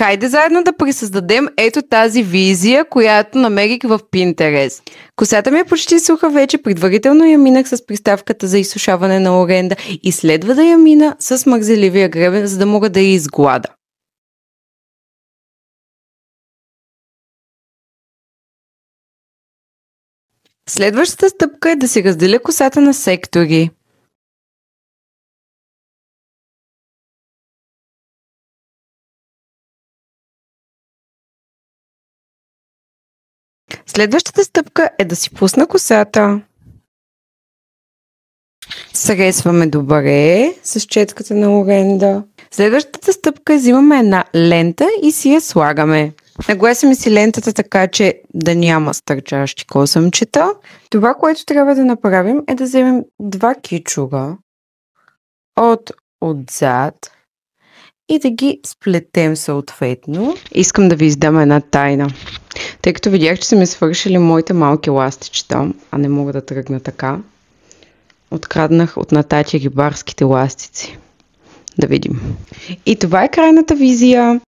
Хайде заедно да присъздадем ето тази визия, която намерих в Pinterest. Косата ми е почти суха вече, предварително я минах с приставката за изсушаване на оренда и следва да я мина с мързеливия гребен, за да мога да я изглада. Следващата стъпка е да си разделя косата на сектори. Следващата стъпка е да си пусна косата. Сресваме добре с четката на оренда. Следващата стъпка е взимаме една лента и си я слагаме. Нагласяме си лентата така, че да няма стърчащи косъмчета. Това, което трябва да направим, е да вземем два кичура отзад и да ги сплетем съответно. Искам да ви издам една тайна. Тъй като видях, че са ми свършили моите малки ластичета, а не мога да тръгна така, откраднах от Натати рибарските ластици. Да видим. И това е крайната визия.